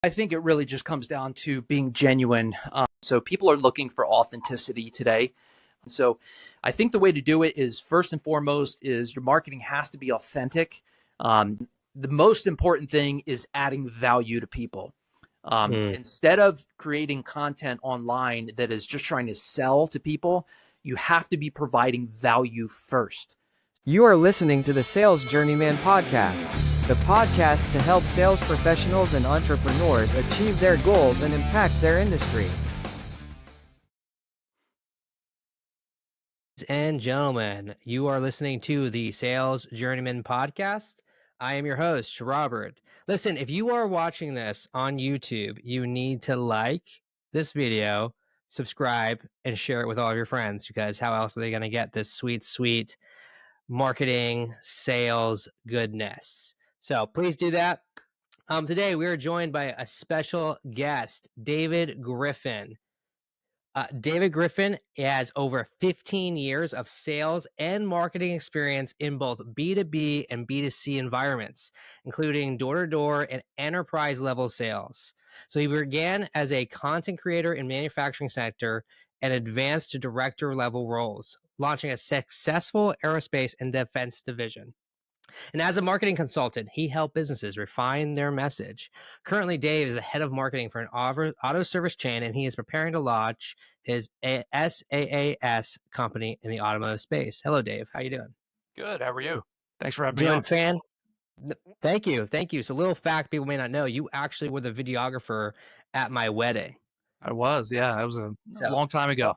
I think it really just comes down to being genuine. So people are looking for authenticity today. So I think the way to do it is first and foremost is your marketing has to be authentic. The most important thing is adding value to people. Instead of creating content online that is just trying to sell to people, you have to be providing value first. You are listening to the Sales Journeyman Podcast, the podcast to help sales professionals and entrepreneurs achieve their goals and impact their industry. Ladies and gentlemen, you are listening to the Sales Journeyman Podcast. I am your host, Robert. Listen, if you are watching this on YouTube, you need to like this video, subscribe, and share it with all of your friends, because how else are they going to get this sweet, sweet marketing, sales goodness? So please do that. Today, we are joined by a special guest, David Griffin. David Griffin has over 15 years of sales and marketing experience in both B2B and B2C environments, including door-to-door and enterprise-level sales. So he began as a content creator in manufacturing sector and advanced to director-level roles, launching a successful aerospace and defense division. And as a marketing consultant, he helped businesses refine their message. Currently, Dave is the head of marketing for an auto service chain, and he is preparing to launch his SaaS company in the automotive space. Hello, Dave. How you doing? Good. How are you? Thanks for having me Doing on. Thank you. Thank you. So, a little fact people may not know, you actually were the videographer at my wedding. I was, yeah. It was a long time ago.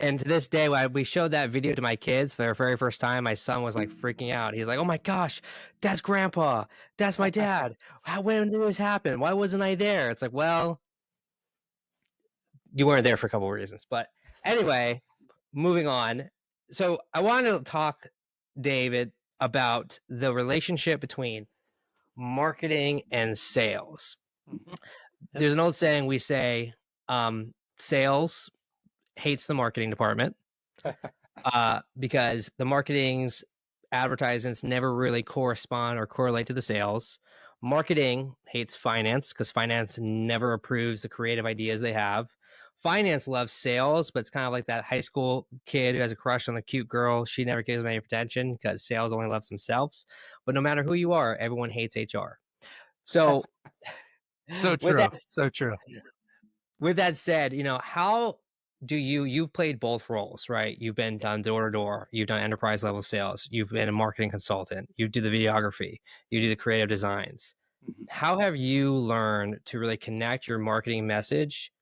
And to this day, when we showed that video to my kids for their very first time, my son was like freaking out. He's like, "Oh my gosh, that's grandpa. That's my dad. When did this happen? Why wasn't I there?" It's like, well, you weren't there for a couple of reasons. But anyway, moving on. So I wanted to talk, David, about the relationship between marketing and sales. Mhm. There's an old saying we say, sales hates the marketing department. Because the marketing's advertisements never really correspond or correlate to the sales. Marketing hates finance because finance never approves the creative ideas they have. Finance loves sales, but it's kind of like that high school kid who has a crush on a cute girl. She never gives them any attention because sales only loves themselves. But no matter who you are, everyone hates HR. So, So true. So true. With that said, how do you've played both roles, right? You've been done door to door, you've done enterprise level sales, you've been a marketing consultant, you do the videography, you do the creative designs. Mhm. How have you learned to really connect your marketing message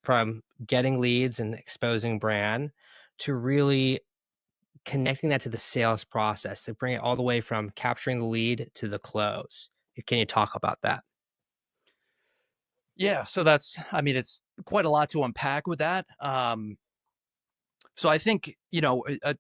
from getting leads and exposing brand to really connecting that to the sales process to bring it all the way from capturing the lead to the close? Can you talk about that? Yeah, so it's quite a lot to unpack with that. So I think,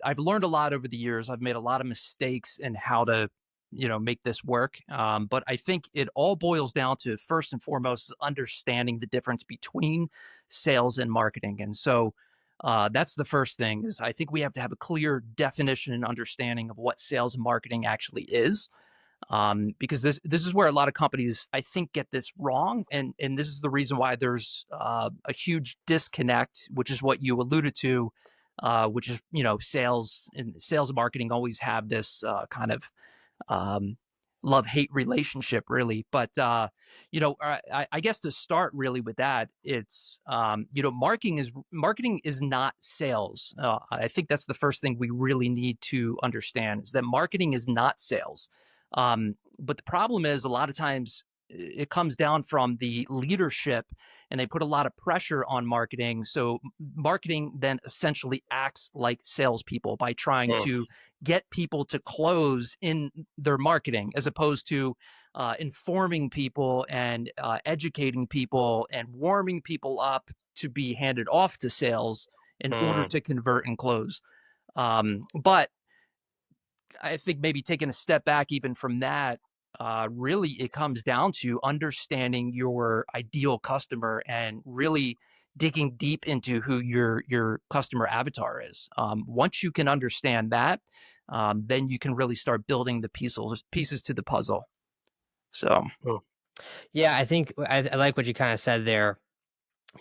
I've learned a lot over the years. I've made a lot of mistakes in how to, make this work. But I think it all boils down to first and foremost understanding the difference between sales and marketing. And so that's the first thing is I think we have to have a clear definition and understanding of what sales and marketing actually is. Because this is where a lot of companies I think get this wrong, and this is the reason why there's a huge disconnect, which is what you alluded to, which is sales and marketing always have this kind of um, love hate relationship, really. But I guess to start really with that, it's marketing is not sales. I think that's the first thing we really need to understand is that marketing is not sales. But the problem is a lot of times it comes down from the leadership and they put a lot of pressure on marketing. So marketing then essentially acts like salespeople by trying to get people to close in their marketing as opposed to informing people and educating people and warming people up to be handed off to sales in order to convert and close. But I think maybe taking a step back even from that, really it comes down to understanding your ideal customer and really digging deep into who your customer avatar is. Once you can understand that, then you can really start building the pieces to the puzzle. So, Yeah, I think I like what you kind of said there.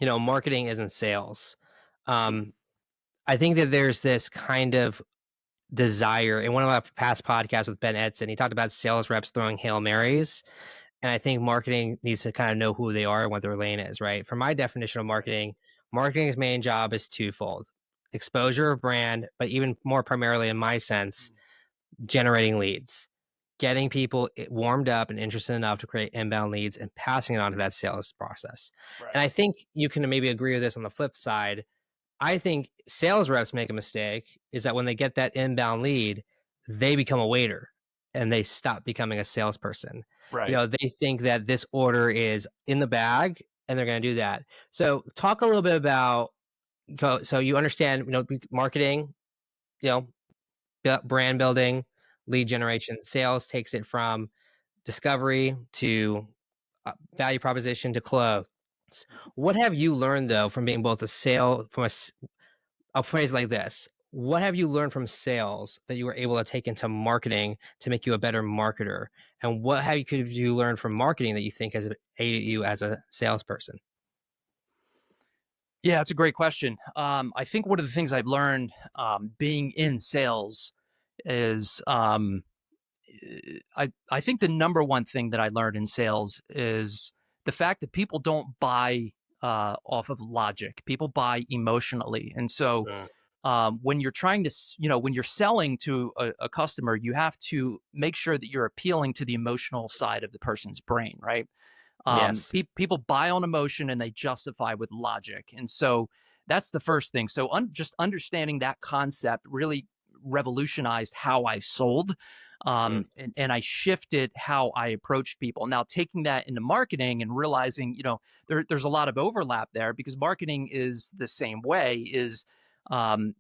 Marketing isn't sales. Um, I think that there's this kind of desire in one of my past podcasts with Ben Edson. He talked about sales reps throwing Hail Marys. And I think marketing needs to kind of know who they are and what their lane is, right? For my definition of Right. marketing, marketing's main job is twofold: exposure of brand, but even more primarily, in my sense, generating leads, getting people warmed up and interested enough to create inbound leads and passing it on to that sales process. And Right. I think you can maybe agree with this on the flip side. I think sales reps make a mistake is that when they get that inbound lead, they become a waiter and they stop becoming a salesperson. Right. They think that this order is in the bag and they're going to do that. So, talk a little bit about so you understand, marketing, you know, brand building, lead generation. Sales takes it from discovery to value proposition to close. What have you learned though from being both a sale from I'll phrase it like this. What have you learned from sales that you were able to take into marketing to make you a better marketer? And what could you learn from marketing that you think has aided you as a salesperson? Yeah, it's a great question. I think one of the things I've learned being in sales is I think the number one thing that I learned in sales is the fact that people don't buy off of logic. People buy emotionally, and so Mm. when you're trying to, when you're selling to a customer, you have to make sure that you're appealing to the emotional side of the person's brain, right? Yes. People buy on emotion and they justify with logic, and so that's the first thing. So just understanding that concept really revolutionized how I sold, Mm, and I shifted how I approached people. Now taking that into marketing and realizing, there's a lot of overlap there because marketing is the same way. Is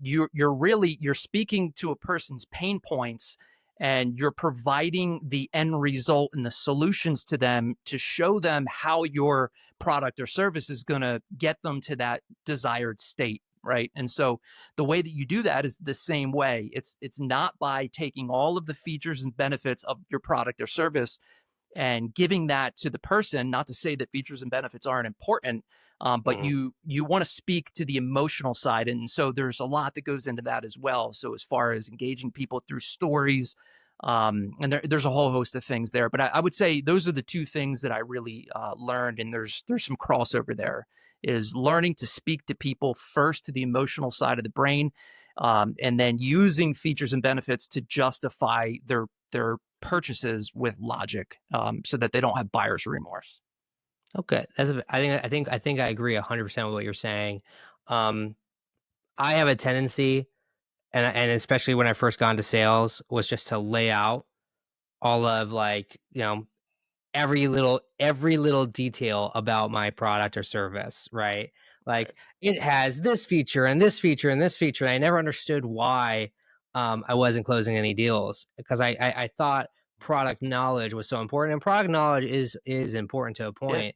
you're speaking to a person's pain points and you're providing the end result and the solutions to them to show them how your product or service is going to get them to that desired state, right? And so the way that you do that is the same way. It's not by taking all of the features and benefits of your product or service and giving that to the person. Not to say that features and benefits aren't important, but mhm. you want to speak to the emotional side, and so there's a lot that goes into that as well. So as far as engaging people through stories, and there's a whole host of things there, but I would say those are the two things that I really learned, and there's some crossover there. Is learning to speak to people first to the emotional side of the brain, and then using features and benefits to justify their purchases with logic, so that they don't have buyer's remorse. Okay. I think I agree 100% with what you're saying. Um, I have a tendency, and especially when I first got into sales, was just to lay out all of, like, every little detail about my product or service, right? Right. Like, it has this feature and this feature and this feature, and I never understood why I wasn't closing any deals because I thought product knowledge was so important, and product knowledge is important to a Yeah. point.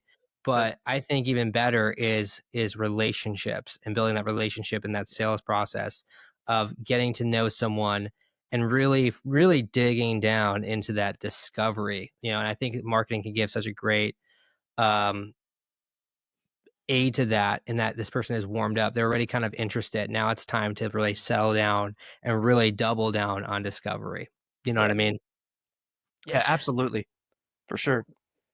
Yep. But I think even better is relationships and building that relationship in that sales process of getting to know someone and really, really digging down into that discovery, and I think marketing can give such a great um, aid to that, in that this person is warmed up. They're already kind of interested. Now it's time to really settle down and really double down on discovery. You know what I Right. mean? Yeah, absolutely. For sure.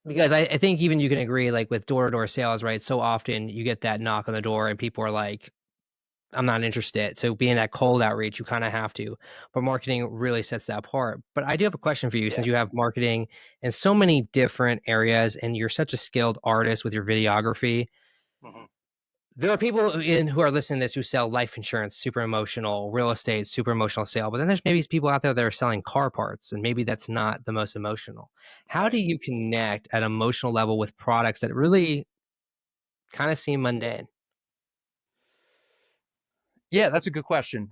Because I think even you can agree, like with door to door sales, right? So often you get that knock on the door and people are like, I'm not interested. So being that cold outreach, you kind of have to. But marketing really sets that apart. But I do have a question for you, Yeah. since you have marketing in so many different areas and you're such a skilled artist with your videography. Mhm. There are people who are listening to this who sell life insurance, super emotional, real estate, super emotional sale. But then there's maybe people out there that are selling car parts, and maybe that's not the most emotional. How do Right. you connect at emotional level with products that really kind of seem mundane? Yeah, that's a good question.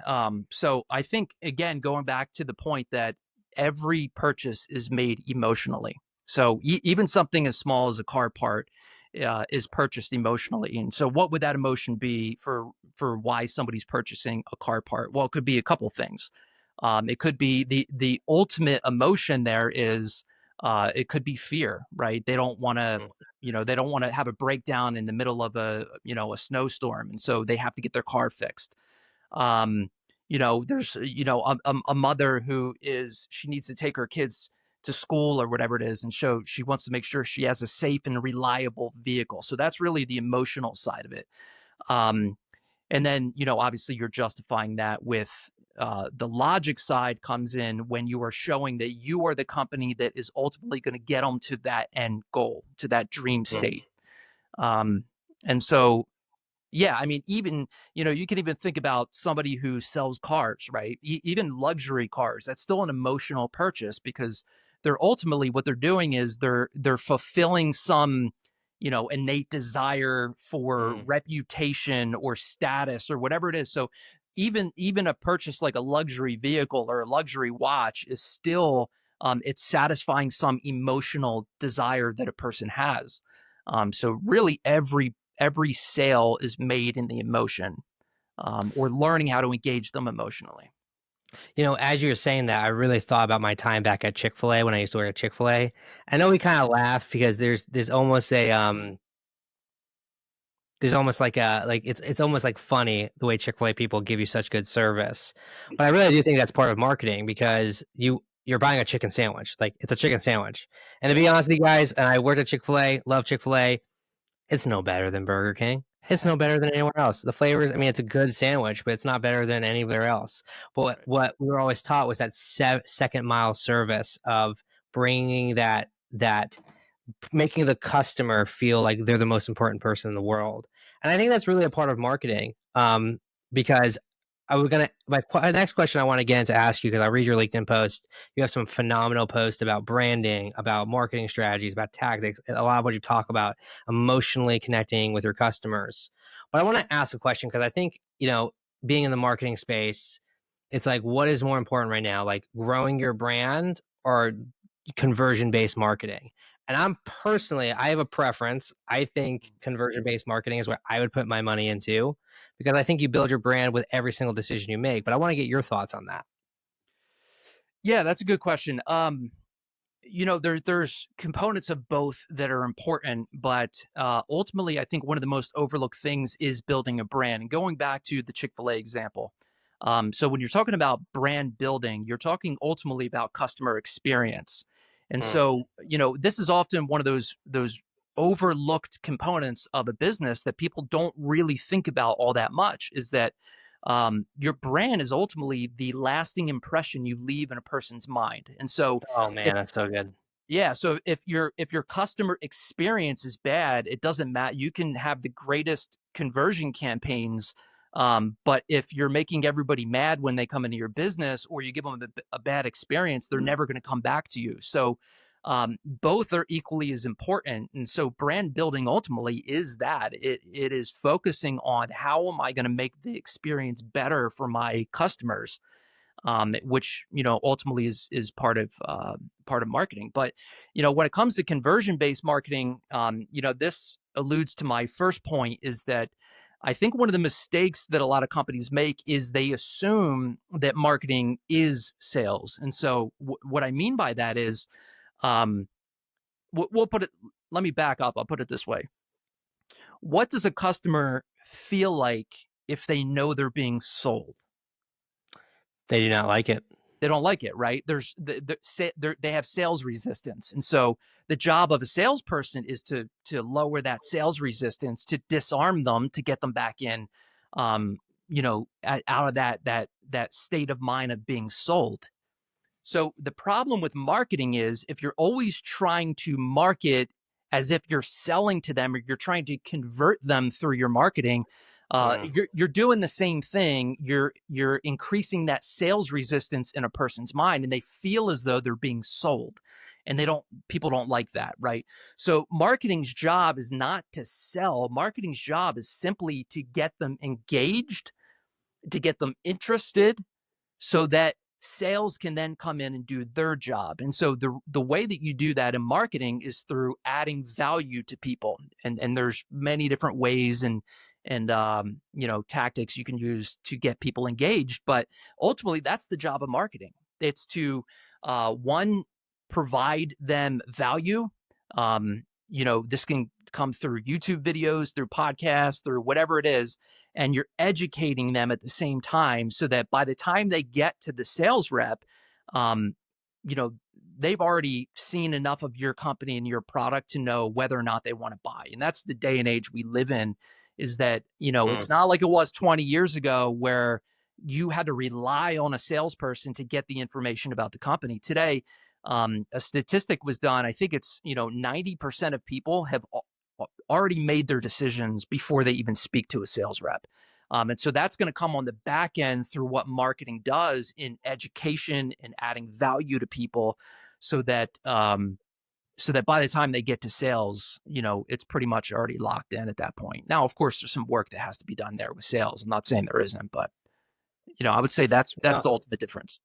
So I think again, going back to the point that every purchase is made emotionally. So even something as small as a car part is purchased emotionally. And so, what would that emotion be for why somebody's purchasing a car part? Well, it could be a couple things. It could be the ultimate emotion there is It could be fear, right? They don't want to, Mm, they don't want to have a breakdown in the middle of a snowstorm, and so they have to get their car fixed. Um, there's a mother she needs to take her kids to school or whatever it is, and so she wants to make sure she has a safe and reliable vehicle. So that's really the emotional side of it. Um, and then, obviously you're justifying that with the logic side comes in when you are showing that you are the company that is ultimately going to get them to that end goal, to that dream mm, state. Um, and so, yeah, I mean, even, you can even think about somebody who sells cars, right? Even luxury cars. That's still an emotional purchase because they're ultimately what they're doing is they're fulfilling some, innate desire for mm. reputation or status or whatever it is. So even a purchase like a luxury vehicle or a luxury watch is still it's satisfying some emotional desire that a person has. So really every sale is made in the emotion, or learning how to engage them emotionally. As you were saying that, I really thought about my time back at Chick-fil-A when I used to work at Chick-fil-A. I know we kind of laugh because there's almost like it's almost like funny the way Chick-fil-A people give you such good service. But I really do think that's part of marketing because you're buying a chicken sandwich. Like it's a chicken sandwich. And to Yep. be honest with you guys, and I worked at Chick-fil-A, love Chick-fil-A. It's no better than Burger King. It's no better than anywhere else. The flavors, I mean, it's a good sandwich, but it's not better than anywhere else. But what Right. what we were always taught was that second mile service of bringing that making the customer feel like they're the most important person in the world. And I think that's really a part of marketing. Because I was gonna my next question I want to get into ask you because I read your LinkedIn post. You have some phenomenal posts about branding, about marketing strategies, about tactics. A lot of what you talk about emotionally connecting with your customers. But I want to ask a question because I think being in the marketing space, it's like what is more important right now, like growing your brand or conversion based marketing? And I have a preference. I think conversion based marketing is what I would put my money into because I think you build your brand with every single decision you make. But I want to get your thoughts on that. Yeah, that's a good question. There's components of both that are important, but ultimately, I think one of the most overlooked things is building a brand. And going back to the Chick-fil-A example, so when you're talking about brand building, you're talking ultimately about customer experience. And Mm. so, this is often one of those overlooked components of a business that people don't really think about all that much. Is that your brand is ultimately the lasting impression you leave in a person's mind. And so, Oh if man, that's so good. yeah, so if your customer experience is bad, it doesn't matter. You can have the greatest conversion campaigns, but if you're making everybody mad when they come into your business, or you give them a bad experience, they're never going to come back to you. So both are equally as important. And so brand building ultimately is that it is focusing on how am I going to make the experience better for my customers, which ultimately is part of marketing. But when it comes to conversion based marketing, this alludes to my first point is that I think one of the mistakes that a lot of companies make is they assume that marketing is sales. And so what I mean by that is, um, we'll put it. Let me back up. I'll put it this way: what does a customer feel like if they know they're being sold? They do not like it. They don't like it, right? They have sales resistance, and so the job of a salesperson is to lower that sales resistance, to disarm them, to get them back in, out of that state of mind of being sold. So the problem with marketing is if you're always trying to market as if you're selling to them or you're trying to convert them through your marketing, Mm. you're doing the same thing. You're increasing that sales resistance in a person's mind, and they feel as though they're being sold. And people don't like that, right? So marketing's job is not to sell. Marketing's job is simply to get them engaged, to get them interested, so that sales can then come in and do their job. And so the way that you do that in marketing is through adding value to people. And there's many different ways and tactics you can use to get people engaged. But ultimately, that's the job of marketing. It's to one. provide them value. This can come through YouTube videos, through podcasts, through whatever it is, and you're educating them at the same time so that by the time they get to the sales rep, um, you know, they've already seen enough of your company and your product to know whether or not they want to buy. And that's the day and age we live in, is that, Mm. it's not like it was 20 years ago where you had to rely on a salesperson to get the information about the company. Today, a statistic was done. I think it's 90% of people have already made their decisions before they even speak to a sales rep. And so that's going to come on the back end through what marketing does in education and adding value to people, so that by the time they get to sales, it's pretty much already locked in at that point. Now, of course, there's some work that has to be done there with sales. I'm not saying there isn't, but I would say that's the ultimate difference.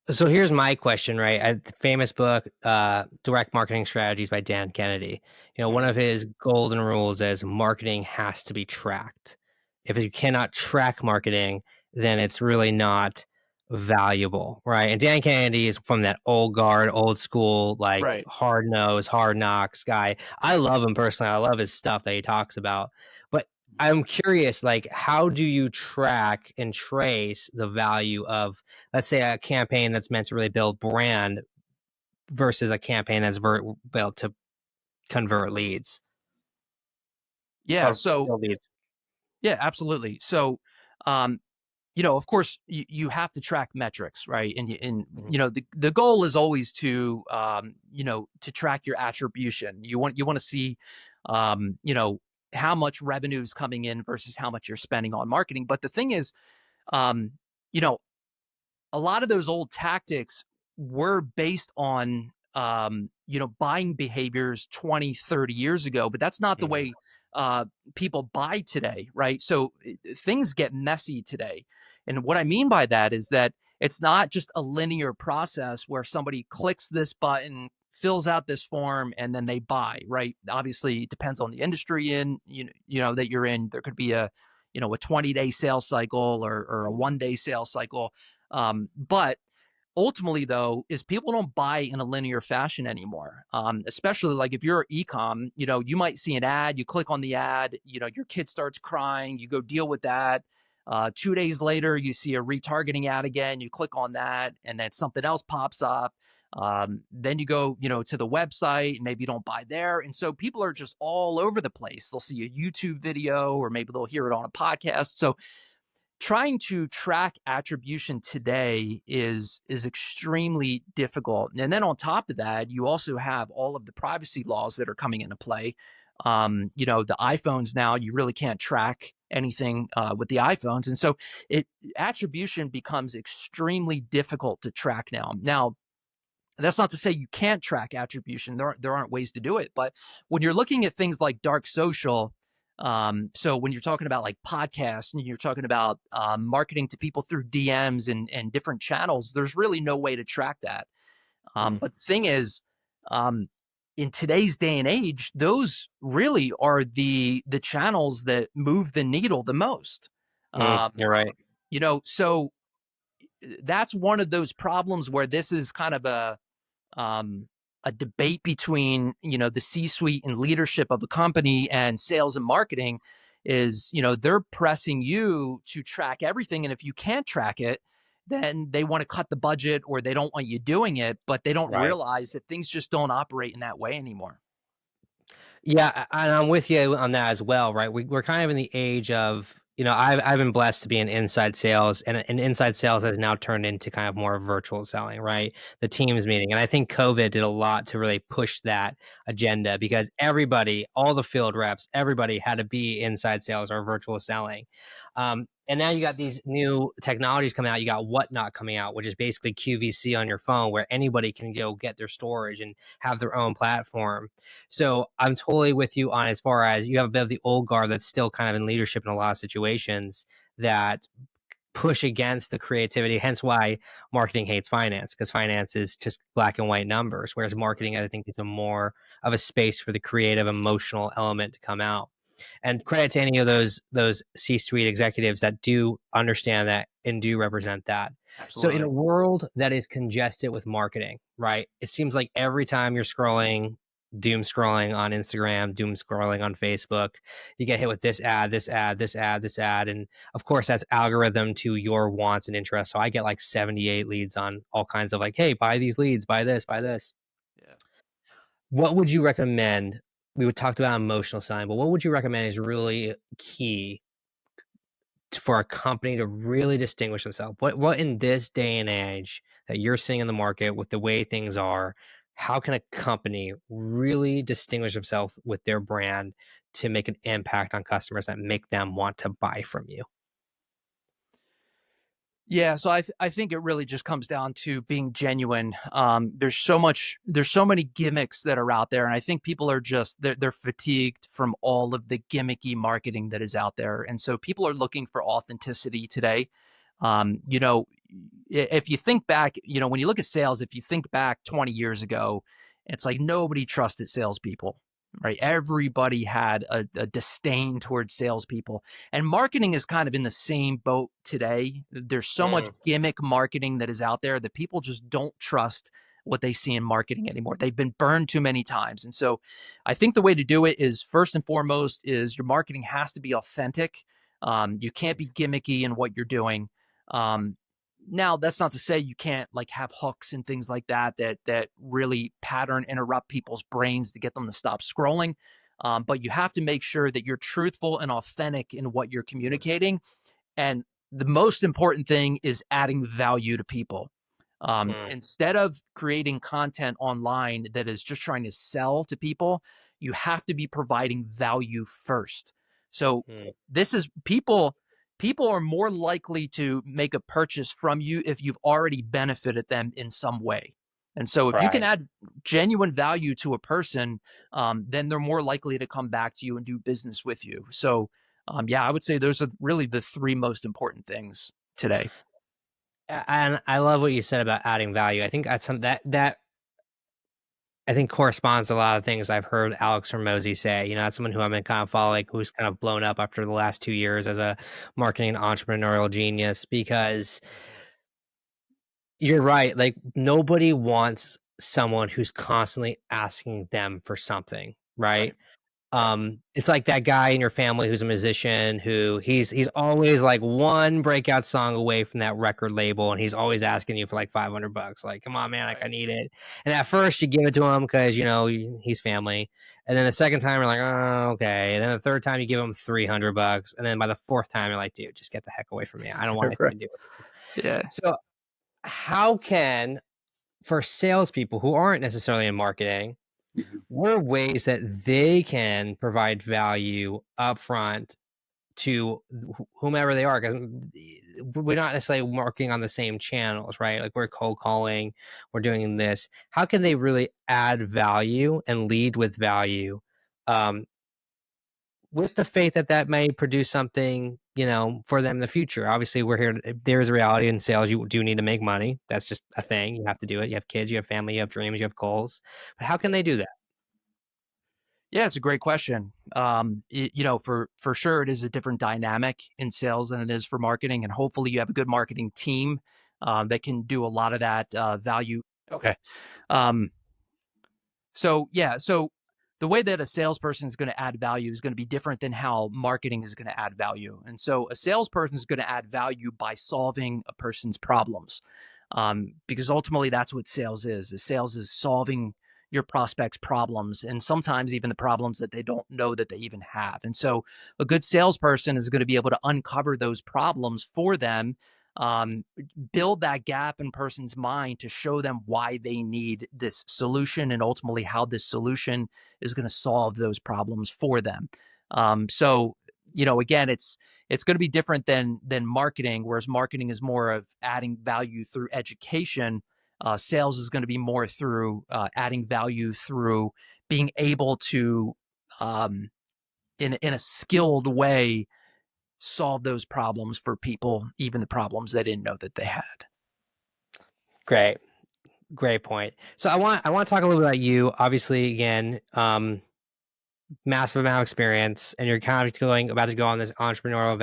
So here's my question, right? The famous book, Direct Marketing Strategies by Dan Kennedy. One Mhm. of his golden rules is marketing has to be tracked. If you cannot track marketing, then it's really not valuable, right? And Dan Kennedy is from that old guard, old school, like Right. hard nose, hard knocks guy. I love him personally. I love his stuff that he talks about. But I'm curious, like, how do you track and trace the value of, let's say, a campaign that's meant to really build brand versus a campaign that's built to convert leads Yeah. or So build leads? yeah, absolutely. So, um, of course, you have to track metrics, right? Mhm. The goal is always to, to track your attribution. You want to see, how much revenue is coming in versus how much you're spending on marketing. But the thing is, um, you know, a lot of those old tactics were based on buying behaviors 20, 30 years ago, but that's not the Mhm. way uh people buy today, right? So things get messy today. And what I mean by that is that it's not just a linear process where somebody clicks this button, fills out this form, and then they buy, right? Obviously it depends on the industry that you're in. There could be a 20-day sales cycle, or a 1-day sales cycle. But ultimately, though, is people don't buy in a linear fashion anymore. Especially like if you're e-com, you might see an ad, you click on the ad, your kid starts crying, you go deal with that. 2 days later, you see a retargeting ad again, you click on that, and then something else pops up. Then you go, to the website, maybe you don't buy there. And so people are just all over the place. They'll see a YouTube video, or maybe they'll hear it on a podcast. So trying to track attribution today is extremely difficult. And then on top of that, you also have all of the privacy laws that are coming into play. The iPhones now, you really can't track anything with the iPhones, and so it attribution becomes extremely difficult to track now. Now, that's not to say you can't track attribution. There aren't ways to do it. But when you're looking at things like dark social, so when you're talking about like podcasts and you're talking about marketing to people through DMs and different channels, there's really no way to track that. Mhm. But the thing is, um, in today's day and age, those really are the channels that move the needle the most. You're right. So that's one of those problems where this is kind of um, a debate between the C-suite and leadership of a company and sales and marketing. Is they're pressing you to track everything, and if you can't track it, then they want to cut the budget, or they don't want you doing it, but they don't Right. realize that things just don't operate in that way anymore. Yeah, and I'm with you on that as well, right? We're kind of in the age of, I've been blessed to be in inside sales, and inside sales has now turned into kind of more virtual selling, right? The Teams meeting. And I think COVID did a lot to really push that agenda because everybody, all the field reps, everybody had to be inside sales or virtual selling. And now you got these new technologies coming out. You got Whatnot coming out, which is basically QVC on your phone where anybody can go get their storage and have their own platform. So I'm totally with you on, as far as you have a bit of the old guard that's still kind of in leadership in a lot of situations that push against the creativity. Hence why marketing hates finance, because finance is just black and white numbers. Whereas marketing, I think, is a more of a space for the creative, emotional element to come out. And credit to any of those C-suite executives that do understand that and do represent that. So in a Absolutely. world that is congested with marketing, right? It seems like every time you're scrolling, doom scrolling on Instagram, doom scrolling on Facebook, you get hit with this ad, this ad, this ad, this ad. And of course, that's algorithm to your wants and interests. So I get like 78 leads on all kinds of like, hey, buy these leads, buy this, buy this. Yeah. What would you recommend? We would talk about emotional selling, but what would you recommend is really key for a company to really distinguish themselves? What in this day and age that you're seeing in the market with the way things are, how can a company really distinguish themselves with their brand to make an impact on customers that make them want to buy from you? Yeah, so I think it really just comes down to being genuine. There's so many gimmicks that are out there, and I think people are just they're fatigued from all of the gimmicky marketing that is out there, and so people are looking for authenticity today. You know, if you think back, when you look at sales, if you think back 20 years ago, it's like nobody trusted salespeople, right? Everybody had a disdain towards salespeople. And marketing is kind of in the same boat today. There's so much Mm, gimmick marketing that is out there that people just don't trust what they see in marketing anymore. They've been burned too many times. And so I think the way to do it is first and foremost is your marketing has to be authentic. You can't be gimmicky in what you're doing. Um, Now that's not to say you can't like have hooks and things like that really pattern interrupt people's brains to get them to stop scrolling. But you have to make sure that you're truthful and authentic in what you're communicating. And the most important thing is adding value to people. mm, Instead of creating content online that is just trying to sell to people, you have to be providing value first. So mm. this is people are more likely to make a purchase from you if you've already benefited them in some way. And so if you can Right. add genuine value to a person, then they're more likely to come back to you and do business with you. So yeah, I would say those are really the three most important things today. And I love what you said about adding value. I think that's some that I think corresponds to a lot of things I've heard Alex Hormozy say. That's someone who I've been kind of following, who's kind of blown up after the last 2 years as a marketing entrepreneurial genius. Because you're right, like nobody wants someone who's constantly asking them for something, Right. right? It's like that guy in your family who's a musician who he's always like one breakout song away from that record label, and he's always asking you for like $500. Like, come on, man, like I Right. need it. And at first you give it to him because he's family, and then the second time you're like, oh, okay. And then the third time you give him $300, and then by the fourth time you're like, dude, just get the heck away from me. I don't want anything Right. to do with you. Yeah. So how can for salespeople who aren't necessarily in marketing, Mhm. what are ways that they can provide value upfront to whomever they are? Because we're not necessarily working on the same channels, right? Like we're cold calling, we're doing this. How can they really add value and lead with value, um, with the faith that that may produce something, for them in the future? Obviously, we're here. There's a reality in sales. You do need to make money. That's just a thing. You have to do it. You have kids, you have family, you have dreams, you have goals. But how can they do that? Yeah, it's a great question. For sure, it is a different dynamic in sales than it is for marketing, and hopefully, you have a good marketing team that can do a lot of that value. Okay. Um, so yeah, so the way that a salesperson is going to add value is going to be different than how marketing is going to add value. And so a salesperson is going to add value by solving a person's problems, because ultimately that's what sales is. Sales is solving your prospects' problems, and sometimes even the problems that they don't know that they even have. And so a good salesperson is going to be able to uncover those problems for them, um, build that gap in person's mind to show them why they need this solution and ultimately how this solution is going to solve those problems for them. So again, it's going to be different than marketing, whereas marketing is more of adding value through education. Sales is going to be more through adding value through being able to, um, in a skilled way, solve those problems for people, even the problems they didn't know that they had. Great. Great point. So I want to talk a little bit about you. Obviously, again, massive amount of experience, and you're kind of about to go on this entrepreneurial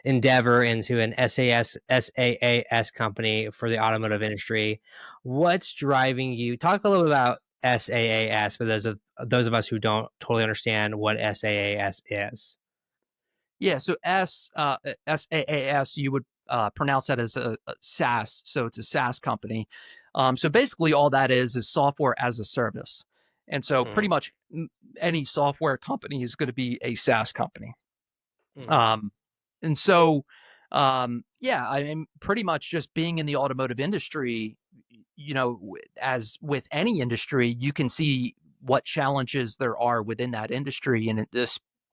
endeavor into an SaaS company for the automotive industry. What's driving you? Talk a little bit about SaaS for those of us who don't totally understand what SaaS is. Yeah, so SaaS, you would pronounce that as a SaaS. So it's a SaaS company. So basically, all that is software as a service. And so pretty Mm, much any software company is going to be a SaaS company. mm, Um, and so, yeah, I mean, pretty much just being in the automotive industry, as with any industry, you can see what challenges there are within that industry. And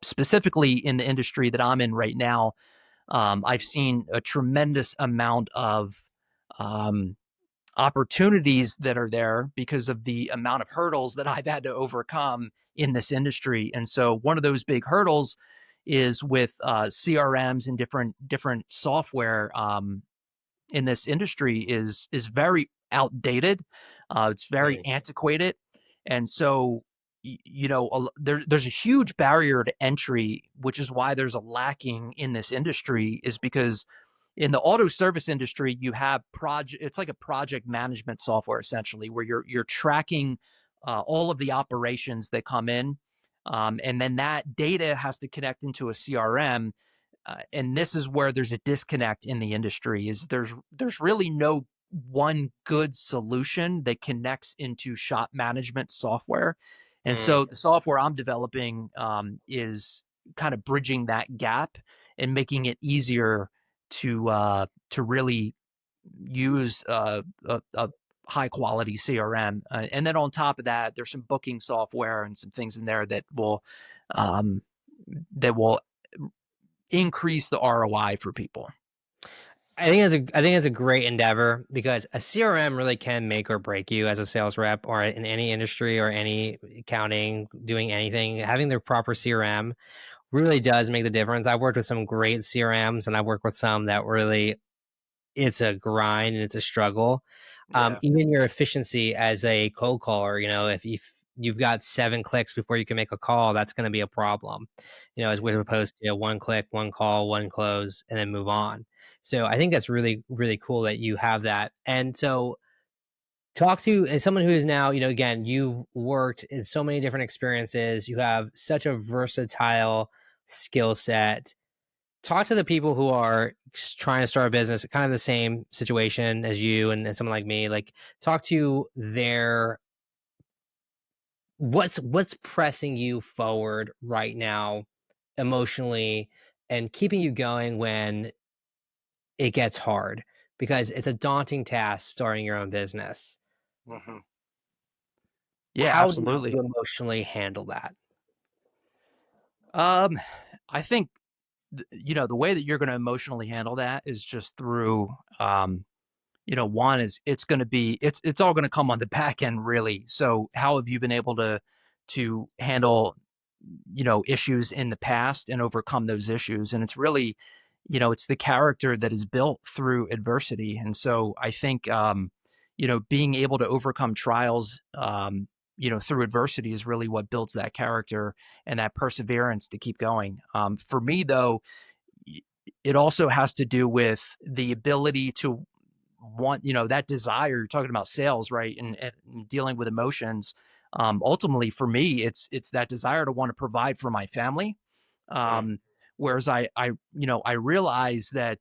specifically in the industry that I'm in right now, I've seen a tremendous amount of um, opportunities that are there because of the amount of hurdles that I've had to overcome in this industry. And so one of those big hurdles is with CRMs and different software in this industry is very outdated. It's very mm, antiquated, and so there's a huge barrier to entry, which is why there's a lacking in this industry. Is because in the auto service industry, you have project. It's like a project management software essentially, where you're tracking all of the operations that come in, and then that data has to connect into a CRM. And this is where there's a disconnect in the industry. Is there's really no one good solution that connects into shop management software, and mm, so the software I'm developing is kind of bridging that gap and making it easier to really use a high quality CRM. And then on top of that, there's some booking software and some things in there um, that will increase the ROI for people. I think it's a great endeavor because a CRM really can make or break you as a sales rep or in any industry or any accounting, doing anything. Having the proper CRM really does make the difference. I've worked with some great CRMs and I've worked with some that really it's a grind and it's a struggle. Yeah. Even your efficiency as a cold caller, if you've got 7 clicks before you can make a call, that's going to be a problem, as with opposed to one click, one call, one close, and then move on. So I think that's really, really cool that you have that. And so talk to as someone who is now, again, you've worked in so many different experiences. You have such a versatile skill set. Talk to the people who are trying to start a business, kind of the same situation as you and someone like me. Like, talk to their what's pressing you forward right now, emotionally, and keeping you going when it gets hard, because it's a daunting task starting your own business. Mhm. Yeah, How do absolutely. you emotionally handle that? Um, I think the way that you're going to emotionally handle that is just through one is it's all going to come on the back end really. So how have you been able to handle issues in the past and overcome those issues? And it's really it's the character that is built through adversity. And so I think being able to overcome trials through adversity is really what builds that character and that perseverance to keep going. For me though, it also has to do with the ability to want that desire. You're talking about sales, right? And dealing with emotions. Ultimately for me, it's that desire to want to provide for my family. Mm, Um, whereas I realize that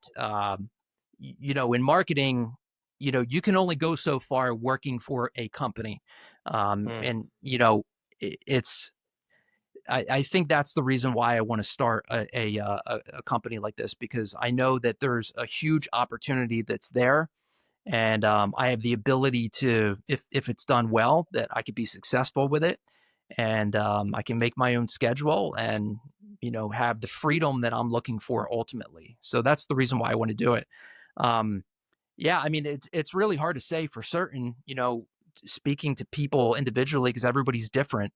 in marketing, you can only go so far working for a company. mm, And it's I think that's the reason why I want to start a company like this, because I know that there's a huge opportunity that's there, and I have the ability to, if it's done well, that I could be successful with it, and I can make my own schedule and have the freedom that I'm looking for ultimately. So that's the reason why I want to do it. Um, yeah, I mean it's really hard to say for certain. Speaking to people individually because everybody's different,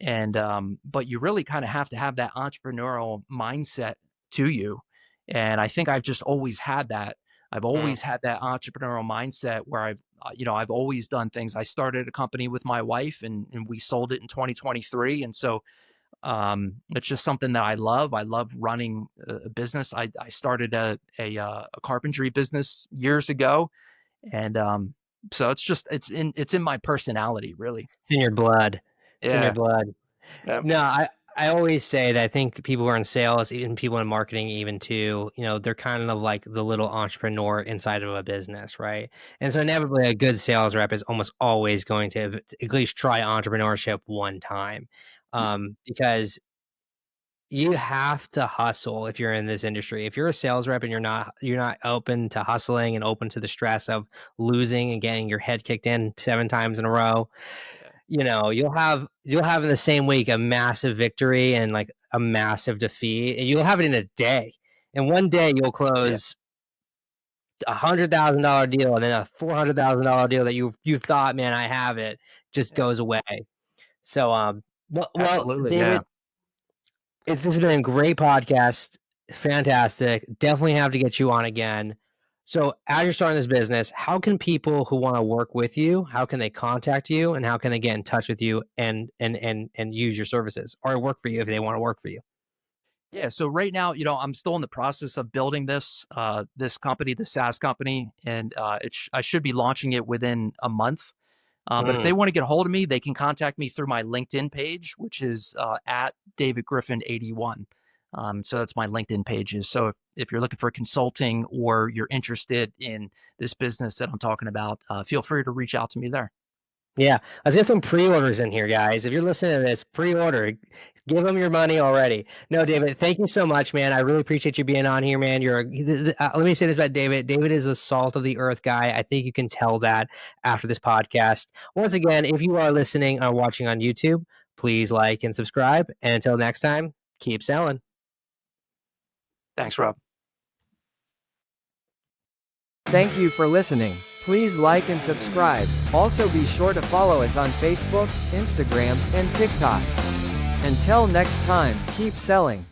and but you really kind of have to have that entrepreneurial mindset to you. And I think I've just always had that. I've mm, always had that entrepreneurial mindset where I've I've always done things. I started a company with my wife, and we sold it in 2023, and so it's just something that I love. I love running a business. I started a carpentry business years ago, and so it's in my personality, really. It's in your blood. It's in your Yeah. blood. Yeah. No, I always say that I think people who are in sales, even people in marketing, even too, they're kind of like the little entrepreneur inside of a business, right? And so inevitably, a good sales rep is almost always going to at least try entrepreneurship one time, because you have to hustle if you're in this industry. If you're a sales rep and you're not open to hustling and open to the stress of losing and getting your head kicked in 7 times in a row, Yeah. you'll have in the same week a massive victory and like a massive defeat, and you'll have it in a day. And one day you'll Yeah. close $100,000 deal, and then a $400,000 deal that you thought, man, I have it, just Yeah. goes away. So, well, Absolutely. Yeah. David, this has been a great podcast. Fantastic. Definitely have to get you on again. So, as you're starting this business, how can people who want to work with you, how can they contact you, and how can they get in touch with you and use your services or work for you if they want to work for you? Yeah. So right now, I'm still in the process of building this company, the SaaS company, and I should be launching it within a month. But if they Mm. want to get a hold of me, they can contact me through my LinkedIn page, which is at David Griffin 81. So that's my LinkedIn pages. So if you're looking for consulting or you're interested in this business that I'm talking about, feel free to reach out to me there. Yeah, let's get some pre-orders in here, guys. If you're listening to this, pre-order. Give them your money already. No, David, thank you so much, man. I really appreciate you being on here, man. Let me say this about David. David is the salt of the earth guy. I think you can tell that after this podcast. Once again, if you are listening or watching on YouTube, please like and subscribe. And until next time, keep selling. Thanks, Rob. Thank you for listening. Please like and subscribe. Also be sure to follow us on Facebook, Instagram, and TikTok. Until next time, keep selling.